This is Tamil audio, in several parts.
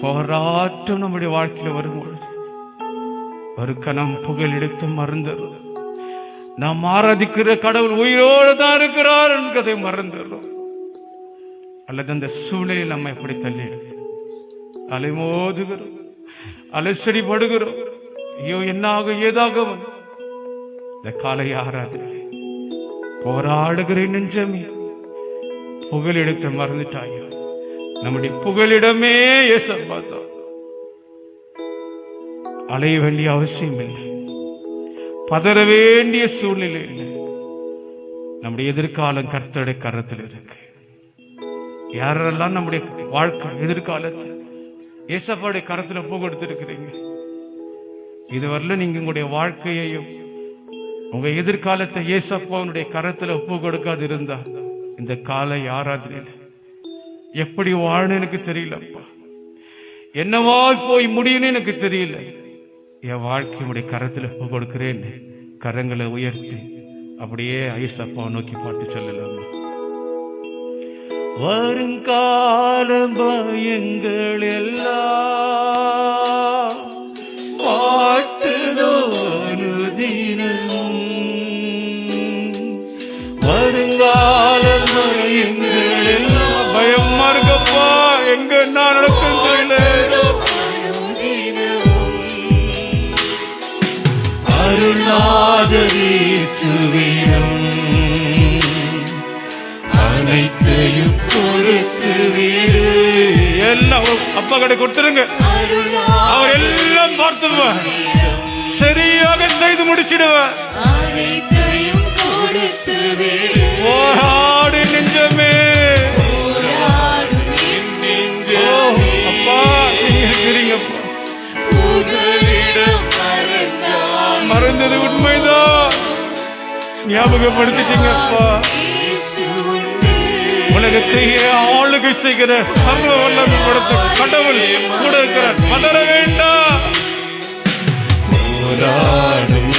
போராட்டம் நம்முடைய வாழ்க்கையில் வரும்பொழுது ஒரு கணம் புகழ் எடுத்து மறந்துடும். நாம் ஆராதிக்கிற கடவுள் உயிரோடு தான் இருக்கிறார் என்பதை மறந்துடும். அல்லது அந்த சூழ்நிலையில் நம்ம எப்படி தள்ளிடுது, அலைமோதுகிறோம், அலசடிப்படுகிறோம். ஐயோ என்னாக ஏதாக இந்த காலை ஆராதனை போராடுகிற நெஞ்சமே புகழ் எடுத்து மறந்துட்டாயா? நம்முடைய புகலிடமே ஏசப்பா தான். அலைய வேண்டிய அவசியம் இல்லை, பதற வேண்டிய சூழ்நிலை இல்லை. நம்முடைய எதிர்காலம் கர்த்தருடைய கரத்தில் இருக்கு. யாரெல்லாம் நம்முடைய வாழ்க்கை எதிர்காலத்தை ஏசப்பாவுடைய கரத்தில் ஒப்பு கொடுத்திருக்கிறீங்க? இதுவரையில நீங்க உங்களுடைய வாழ்க்கையையும் உங்க எதிர்காலத்தை ஏசப்பாவுடைய கரத்தில் ஒப்பு கொடுக்காது இருந்தா இந்த காலை ஆராதனையில எப்படி வாழணும் எனக்கு தெரியலப்பா, என்னவா போய் முடியும்னு எனக்கு தெரியல. என் வாழ்க்கையுடைய கரத்தில் ஒப்பு கொடுக்கிறேன். கரங்களை உயர்த்தி அப்படியே ஐசப்பாவை நோக்கி பாட்டு சொல்லலாம். வருங்கால பயங்கள் எல்லாம் பாட்டுதோ அனுதினம். வருங்கால பயங்கள் எல்லாம் பயமா இருக்கப்பா, எங்க நான் நடக்கும் தெரியல. அருளாதீசுவிடம் அனைத்தையும் கொடுத்து வீடு. எல்லாம் அப்பா கடை கொடுத்துருங்க, அவர் எல்லாம் பார்த்துடுவார், சரியாக செய்து முடிச்சிடுவார். போராடு நெஞ்சமே, அப்பா நீங்க இருக்கிறீங்கப்பா. மறந்தது உண்மைதான், ஞாபகப்படுத்திட்டீங்கப்பா. உலகத்தை ஆளுகை செய்கிற சர்வ வல்லமை படுத்த கடவுள் கூட இருக்கிறார். மலர வேண்டாம். போராடும்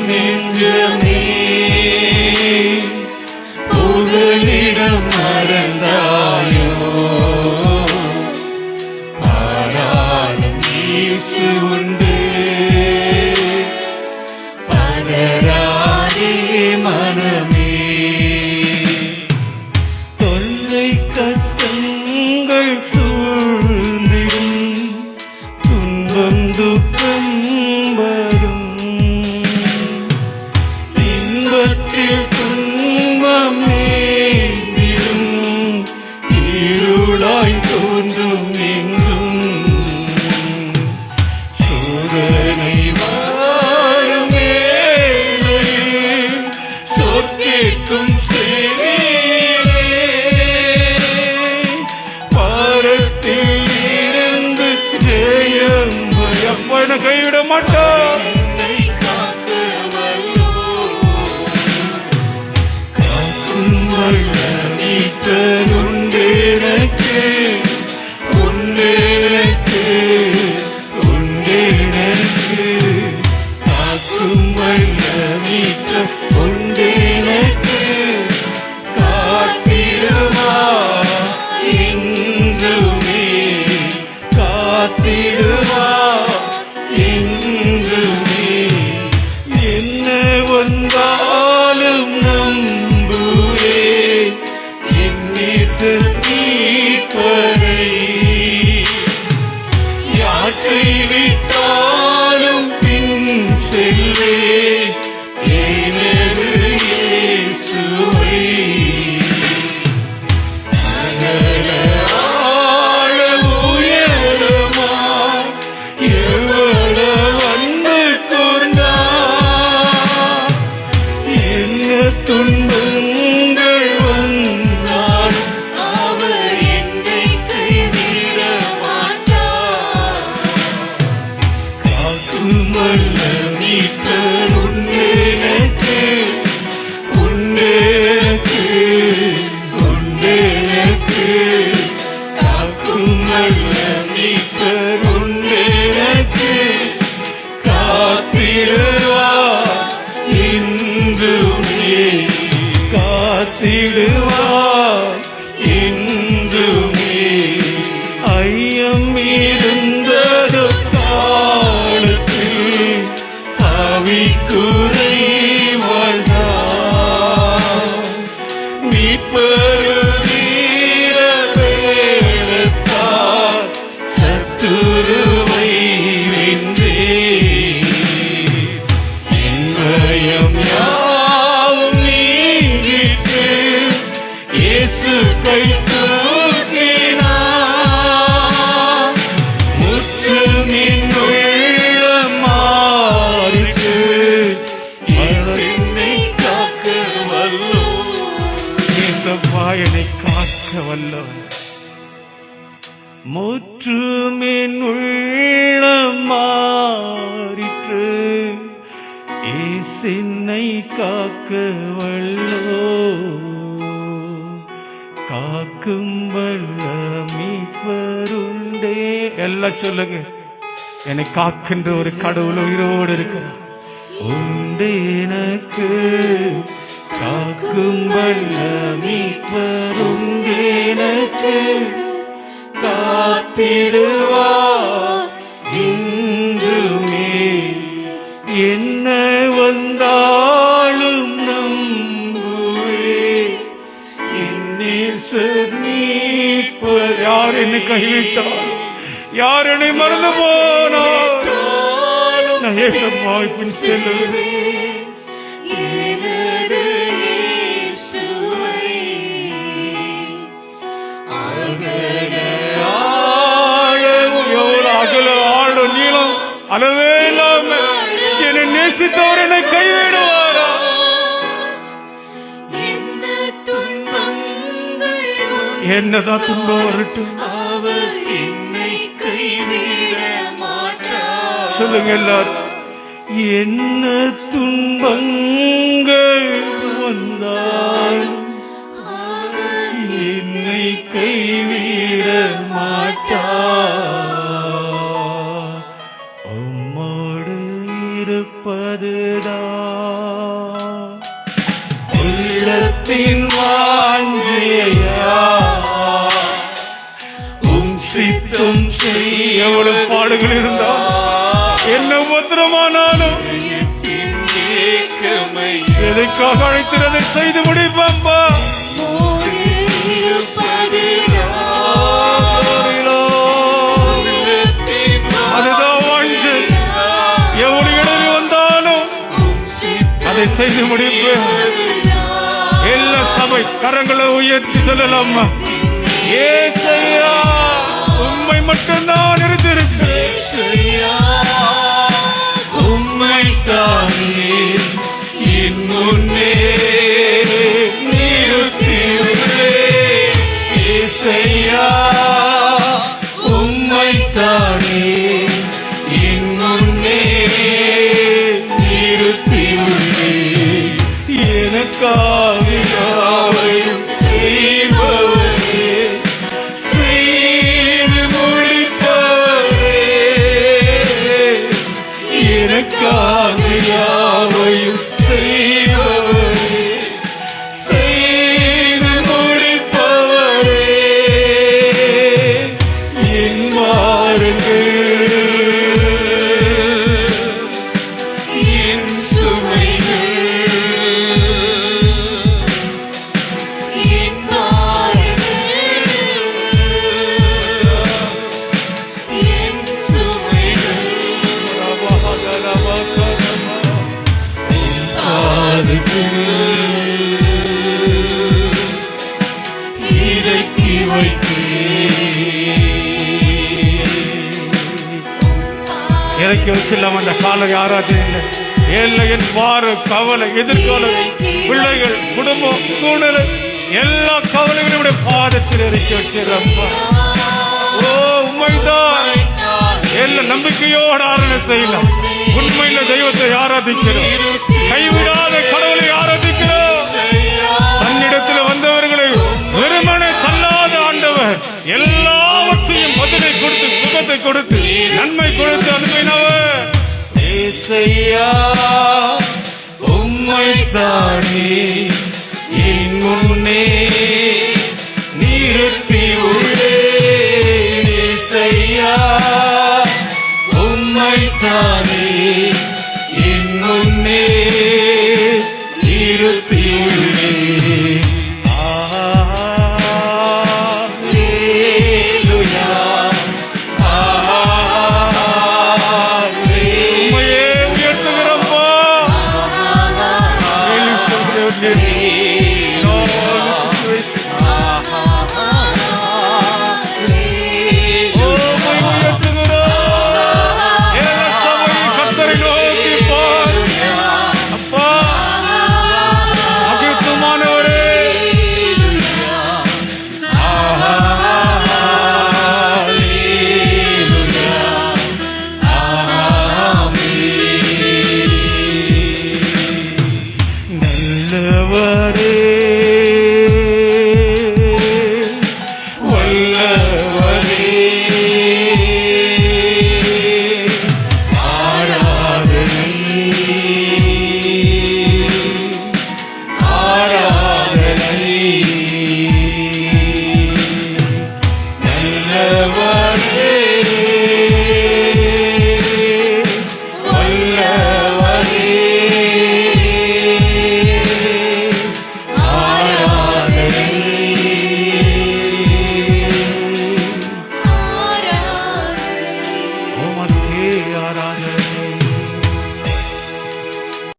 நெஞ்சமே புகலிடம் மறந்தாயோ, ஆனாலும் இயேசு உண்டு. பதறாதே மனமே, தொல்லை கஷ்டங்கள் சூழ்ந்திடும், துன்பம் துக்கம் வரும், இன்பத்தில் துன்பம் நேர்ந்திடும், இருளாய் தோன்றும் எங்கும் சோதனை மாறும் வேளையில் சொற்கேட்கும் கைவிட மாட்டோம். உண்டேனக்கு உண்டேனக்கு உண்டேனக்கு காக்கும் வல்லமீட்ட உண்டேனக்கு காத்திடுவா என்றுமே காத்திடுவா. என்ன வந்தாலும் நம்புவே என்னை யாற்றை விட்டாலும் பின் செல்வே எனது இயேசுவை. ஆழ உயரமாய் பயம் இருந்தது காலத்தில் ஆவிக்குறை வாழ்ந்தார். மீட்பருதீர வேடத்தார் சத்துருவை வென்றே. பயம் யாவும் நீங்கிற்று இயேசு கை தூக்கினார். முற்றும் என் உள்ளம் மாறிற்று என்னை காக்க வல்லோ. இயேசப்பா என்னை காக்க வல்லோ. முற்றும் என் உள்ளம் மாறிற்று என்னை காக்க வல்லோ. காக்கும் வல்ல மீட்பருண்டே. எல்லாம் சொல்லுங்க, என்னை காக்கின்ற ஒரு கடவுள் உயிரோடு இருக்கிறார். உண்டு எனக்கு காக்கும் வல்ல மீட்பருண்டே. எனக்கு காத்திடுவார் இன்றுமே. என்ன வந்தாலும் நம்புவே மீட்பர். யார் என்னை கைவிட்டார், யார் என்னை மறந்து போனார், நான் ஏசப்பாவை பின் செல்லுவேன். நீளம் அளவே இல்லாம என்னை நேசித்தவர் என்னை கைவிடுவாரா? என்னதான் துன்பம் வரட்டும் அவர் என்னை கைவிட மாட்டார். சொல்லுங்க எல்லாரும், என்ன துன்பங்கள் வந்தாலும் என்னை கைவிட மாட்டார். உம்மோடு இருப்பதுதான் உள்ளத்தின் வாஞ்சையா. சித்தம் செய்ய எவ்வளவு பாடுகள் இருந்தா என்ன உபத்திரமானாலும் எதைக்காக அழைத்திருந்த செய்து முடிப்பா. அதுதான் வாஞ்சை. எவ்வளவு இடறி வந்தாலும் அதை செய்து முடிப்பேன். எல்லா சபை கரங்களை உயர்த்தி சொல்லலாமா? ஏசையா உம்மை மட்டும்தான் இருந்திருக்கிறேன். உம்மை தானே என் முன்னே நிறுத்தியுள்ளேன். ஏசையா உம்மை தானே என் முன்னே நிறுத்தியுள்ளேன். எனக்காக யாவையும் செய்பவரே, செய்து முடிப்பவரே. எனக்காக யாவையும் செய்பவரே, செய்து முடிப்பவரே. என் வாருங்கள் என் சுமைகள் இறக்கி வச்சிடலாம். அந்த காலை யாராவது இல்லை என் பாரு கவலை எதிர்கால பிள்ளைகள் குடும்பம் சூழ்நிலை எல்லா கவலைகளும் பாதத்தில் இறக்கி வச்சிடறப்பா. ஓ உண்மைதான் எல்லா நம்பிக்கையோடு ஆராதனை செய்யலாம். உண்மையில தெய்வத்தை ஆராதிக்கிறோம், கைவிடாத கடவுளை ஆராதிக்கிறோம். தன்னிடத்தில் வந்தவர்களை வெறுமனே தள்ளாத ஆண்டவர் எல்லாவற்றையும் பதிலை கொடுத்து சுகத்தை கொடுத்து நன்மை கொடுத்து அனுப்பினவர். ஏசையா உம்மை தானே என் முன்னே நிறுத்தி உள்ளேன். ஐயா உம்மை தானே என் முன்னே